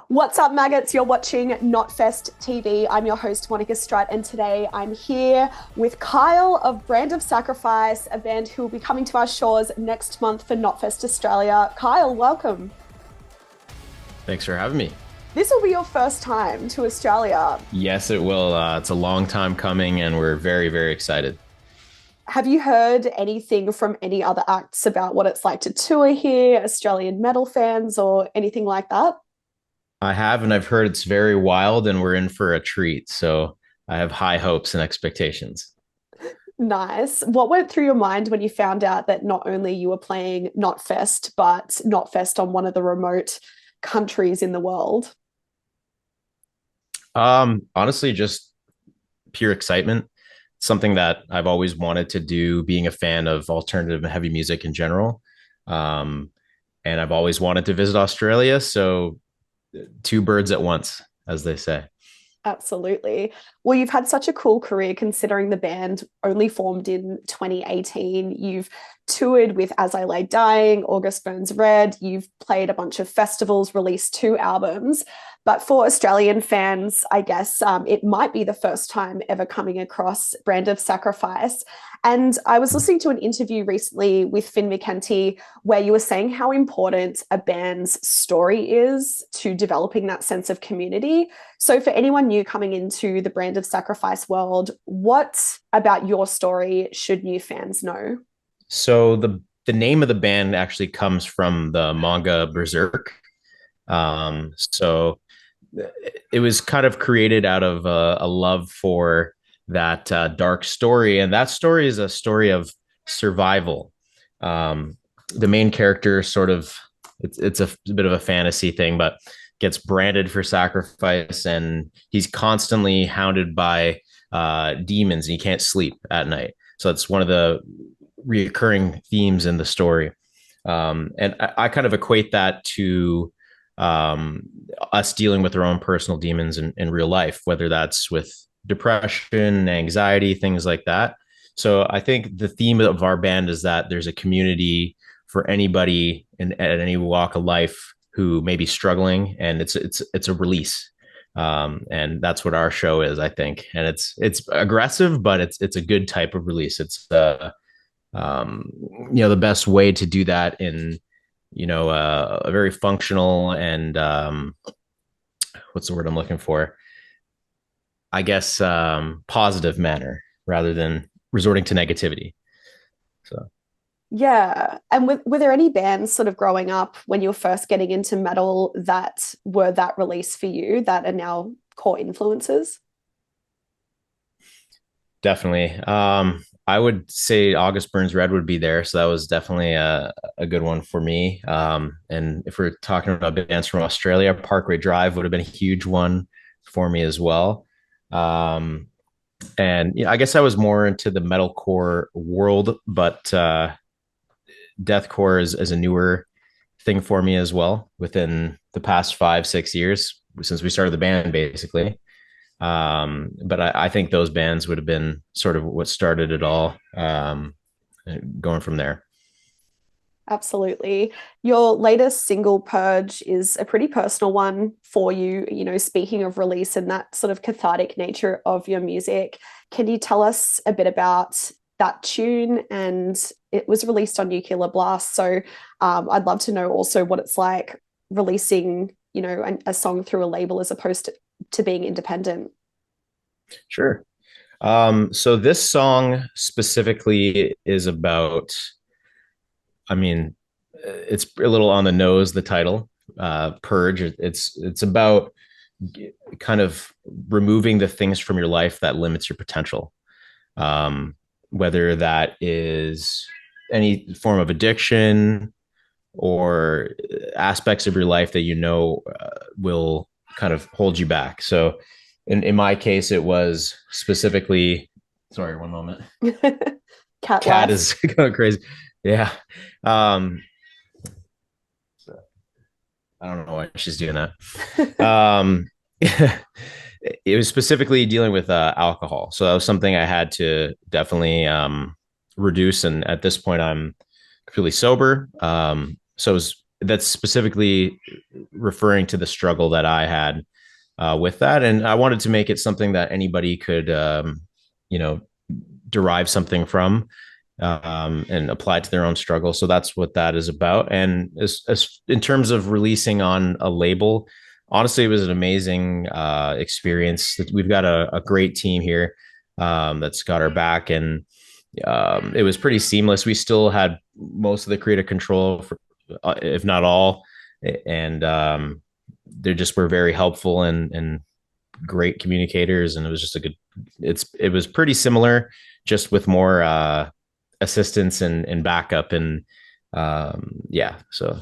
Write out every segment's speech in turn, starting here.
What's up, maggots? You're watching Knotfest TV. I'm your host, Monica Strut, and today I'm here with Kyle of Brand of Sacrifice, a band who will be coming to our shores next month for Knotfest Australia. Kyle, welcome. Thanks for having me. This will be your first time to Australia. Yes, it will. It's a long time coming, and we're very, very excited. Have you heard anything from any other acts about what it's like to tour here, Australian metal fans, or anything like that? I have, and I've heard it's very wild, and we're in for a treat. So I have high hopes and expectations. Nice. What went through your mind when you found out that not only you were playing Knotfest, but Knotfest on one of the remote countries in the world? Honestly, just pure excitement. Something that I've always wanted to do, being a fan of alternative and heavy music in general. Um, and I've always wanted to visit Australia. So two birds at once, as they say. Absolutely. Well, you've had such a cool career considering the band only formed in 2018. You've toured with As I Lay Dying, August Burns Red. You've played a bunch of festivals, released 2 albums. But for Australian fans, I guess it might be the first time ever coming across Brand of Sacrifice. And I was listening to an interview recently with Finn McKenty where you were saying how important a band's story is to developing that sense of community. So for anyone new coming into the Brand of Sacrifice world, what about your story should new fans know? So the name of the band actually comes from the manga Berserk. So it was kind of created out of a love for that dark story, and that story is a story of survival. The main character sort of it's a bit of a fantasy thing, but gets branded for sacrifice, and he's constantly hounded by demons, and he can't sleep at night. So it's one of the reoccurring themes in the story, and I kind of equate that to us dealing with our own personal demons in real life, whether that's with depression, anxiety, things like that. So I think the theme of our band is that there's a community for anybody at any walk of life who may be struggling, and it's a release. And that's what our show is, I think. And it's aggressive, but it's a good type of release. It's the best way to do that in a very functional and what's the word I'm looking for? I guess positive manner rather than resorting to negativity. So Yeah. And were there any bands sort of growing up when you were first getting into metal that were that release for you that are now core influences? definitely. I would say August Burns Red would be there. So that was definitely a good one for me. And if we're talking about bands from Australia, Parkway Drive would have been a huge one for me as well. Um, and I guess I was more into the metalcore world, but deathcore is a newer thing for me as well within the past 5, 6 years since we started the band, basically. But I think those bands would have been sort of what started it all, going from there. Absolutely. Your latest single, Purge, is a pretty personal one for you. Speaking of release and that sort of cathartic nature of your music, can you tell us a bit about that tune? And it was released on Nuclear Blast. So I'd love to know also what it's like releasing, a song through a label as opposed to being independent. Sure. So this song specifically is about, I mean, it's a little on the nose, the title, Purge. It's about kind of removing the things from your life that limits your potential. Whether that is any form of addiction or aspects of your life that will kind of hold you back. So in my case, it was specifically, sorry, one moment. Cat Cat life. is going crazy. Yeah. Um, I don't know why she's doing that. It was specifically dealing with alcohol. So that was something I had to definitely reduce. And at this point, I'm completely sober. So it was that's specifically referring to the struggle that I had with that. And I wanted to make it something that anybody could, you know, derive something from and apply to their own struggle. So that's what that is about. And as in terms of releasing on a label, honestly, it was an amazing experience. We've got a great team here that's got our back, and it was pretty seamless. We still had most of the creative control, for, if not all, and they just were very helpful and great communicators. And it was just a good. It was pretty similar, just with more assistance and backup, and yeah. So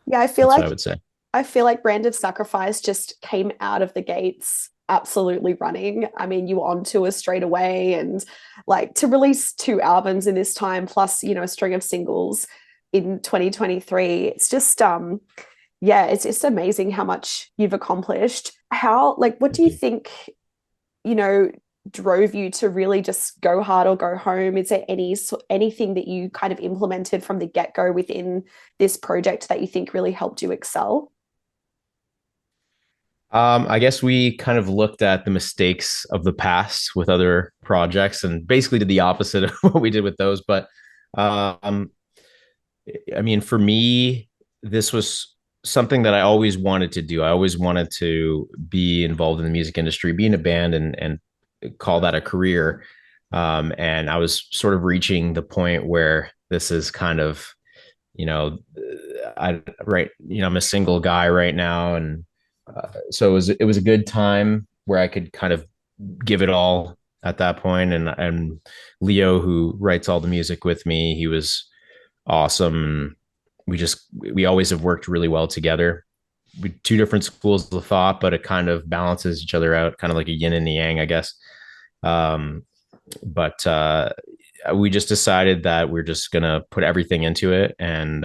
Yeah, that's what I would say. I feel like Brand of Sacrifice just came out of the gates absolutely running. I mean, you were on tour straight away, and like to release two albums in this time, plus, you know, a string of singles in 2023. It's just yeah, it's just amazing how much you've accomplished. How, like, what do Thank you you. think, you know, drove you to really just go hard or go home? Is there anything that you kind of implemented from the get-go within this project that you think really helped you excel? I guess we kind of looked at the mistakes of the past with other projects and basically did the opposite of what we did with those. But um, I mean, for me, this was something that I always wanted to do. I always wanted to be involved in the music industry, be in a band, and call that a career. And I was sort of reaching the point where this is kind of, you know, I'm a single guy right now, and so it was a good time where I could kind of give it all at that point. And Leo, who writes all the music with me, he was awesome. We always have worked really well together. We two different schools of thought, but it kind of balances each other out, kind of like a yin and the yang, I guess. Um, but we just decided that we're just gonna put everything into it and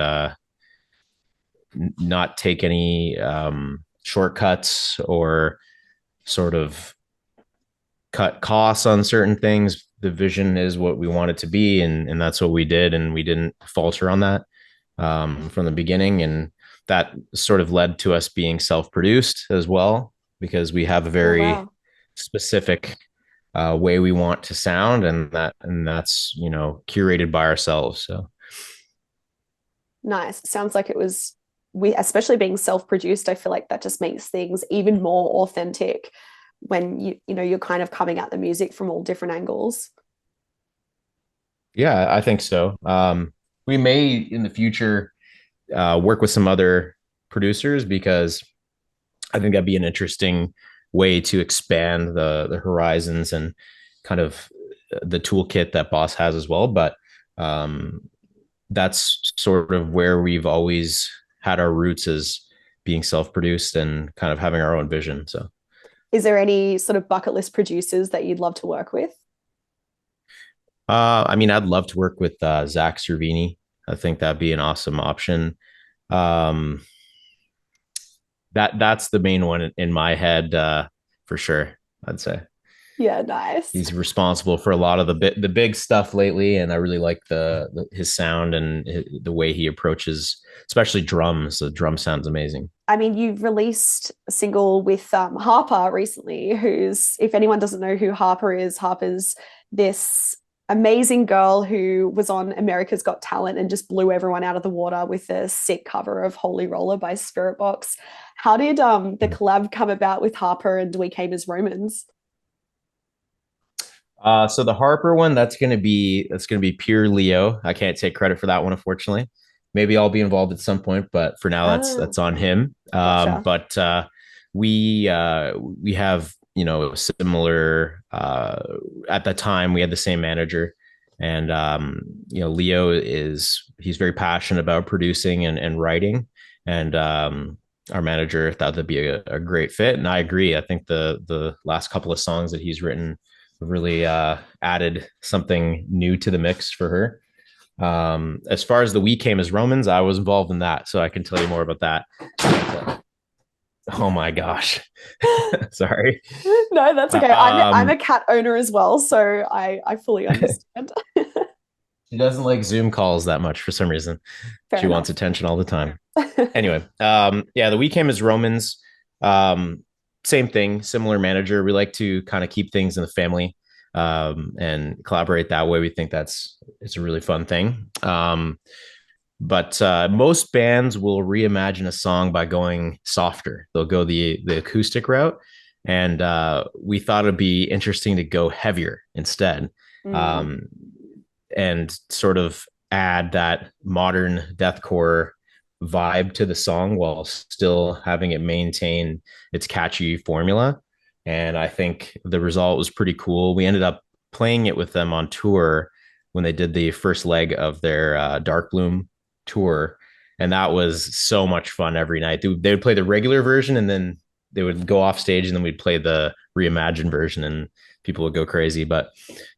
not take any shortcuts or sort of cut costs on certain things. The vision is what we want it to be, and that's what we did, and we didn't falter on that from the beginning. And that sort of led to us being self-produced as well, because we have a Oh, very wow. specific way we want to sound, and that's curated by ourselves. So Nice. Sounds like it was we especially being self-produced, I feel like that just makes things even more authentic when you know you're kind of coming at the music from all different angles. yeah, I think so. We may in the future work with some other producers, because I think that'd be an interesting way to expand the horizons and kind of the toolkit that Boss has as well. But um, that's sort of where we've always had our roots, as being self-produced and kind of having our own vision. So Is there any sort of bucket list producers that you'd love to work with? I mean, I'd love to work with 𝐊𝐧𝐿. I think that'd be an awesome option. Um, that's the main one in my head, for sure. I'd say Yeah, nice. he's responsible for a lot of the big stuff lately, and I really like his sound and the way he approaches, especially drums. The drum sounds amazing. I mean, you've released a single with Harper recently, who's, if anyone doesn't know who Harper is, Harper's this amazing girl who was on America's Got Talent and just blew everyone out of the water with a sick cover of Holy Roller by Spiritbox. How did the collab come about with Harper and We Came as Romans? So the Harper one, that's gonna be pure Leo. I can't take credit for that one, unfortunately. Maybe I'll be involved at some point, but for now, that's Ah, that's on him. gotcha. But we have similar. At the time, we had the same manager, and Leo he's very passionate about producing and writing, and our manager thought that'd be a great fit, and I agree. I think the last couple of songs that he's written really added something new to the mix for her. As far as the We Came as Romans, I was involved in that, so I can tell you more about that. Oh my gosh. Sorry. No, that's okay. I'm a Um, cat owner as well, so I fully understand. She doesn't like Zoom calls that much for some reason. Fair She wants enough. attention all the time. Anyway, yeah, the weekend is Romans. Um, Same thing, similar manager. We like to kind of keep things in the family and collaborate that way. We think it's a really fun thing. But most bands will reimagine a song by going softer. They'll go the acoustic route, and we thought it'd be interesting to go heavier instead, Mm. um, and sort of add that modern deathcore vibe to the song while still having it maintain its catchy formula. And I think the result was pretty cool. We ended up playing it with them on tour when they did the first leg of their Dark Bloom tour. And that was so much fun every night. They would play the regular version and then they would go off stage and then we'd play the reimagined version and people would go crazy. But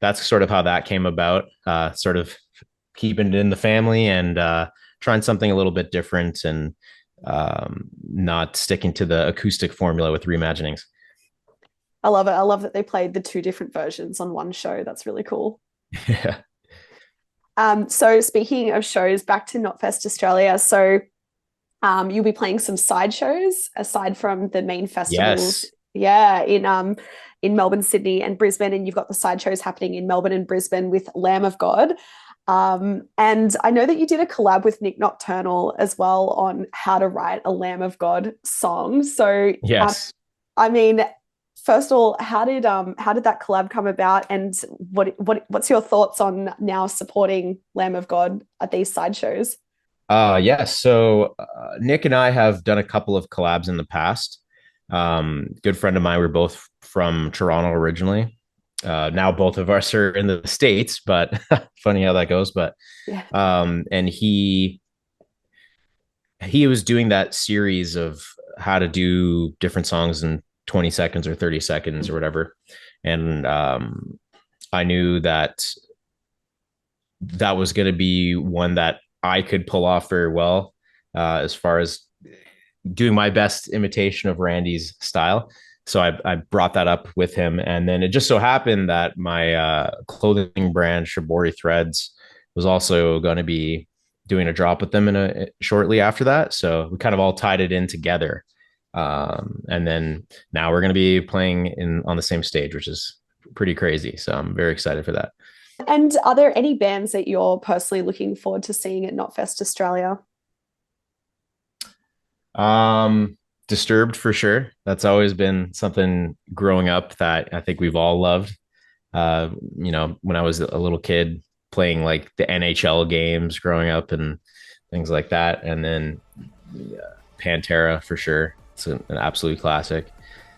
that's sort of how that came about, sort of keeping it in the family and trying something a little bit different and not sticking to the acoustic formula with reimaginings. I love it. I love that they played the two different versions on one show. That's really cool. Yeah. So speaking of shows, back to Knotfest Australia. So you'll be playing some side shows aside from the main festivals. Yes. Yeah, in Melbourne, Sydney, and Brisbane, and you've got the side shows happening in Melbourne and Brisbane with Lamb of God. And I know that you did a collab with Nick Nocturnal as well on how to write a Lamb of God song. So Yes. I mean, first of all, how did that collab come about, and what's your thoughts on now supporting Lamb of God at these side shows? Yes. So Nick and I have done a couple of collabs in the past. Good friend of mine. We're both from Toronto originally. Now both of us are in the States, but funny how that goes. But Yeah. and he was doing that series of how to do different songs in 20 seconds or 30 seconds or whatever. And I knew that that was going to be one that I could pull off very well, as far as doing my best imitation of Randy's style. So I brought that up with him. And then it just so happened that my clothing brand, Shibori Threads, was also going to be doing a drop with them shortly after that. So we kind of all tied it in together. And then now we're going to be playing on the same stage, which is pretty crazy. So I'm very excited for that. And are there any bands that you're personally looking forward to seeing at Knotfest Australia? Disturbed for sure. That's always been something growing up that I think we've all loved. When I was a little kid playing like the NHL games growing up and things like that. And then Pantera for sure. It's an absolute classic.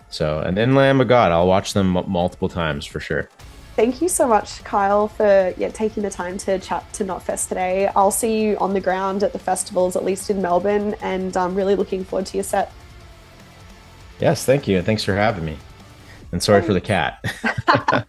So, and then Lamb of God, I'll watch them multiple times for sure. Thank you so much, Kyle, for taking the time to chat to Knotfest today. I'll see you on the ground at the festivals, at least in Melbourne, and I'm really looking forward to your set. Yes, thank you. And thanks for having me. And sorry for the cat.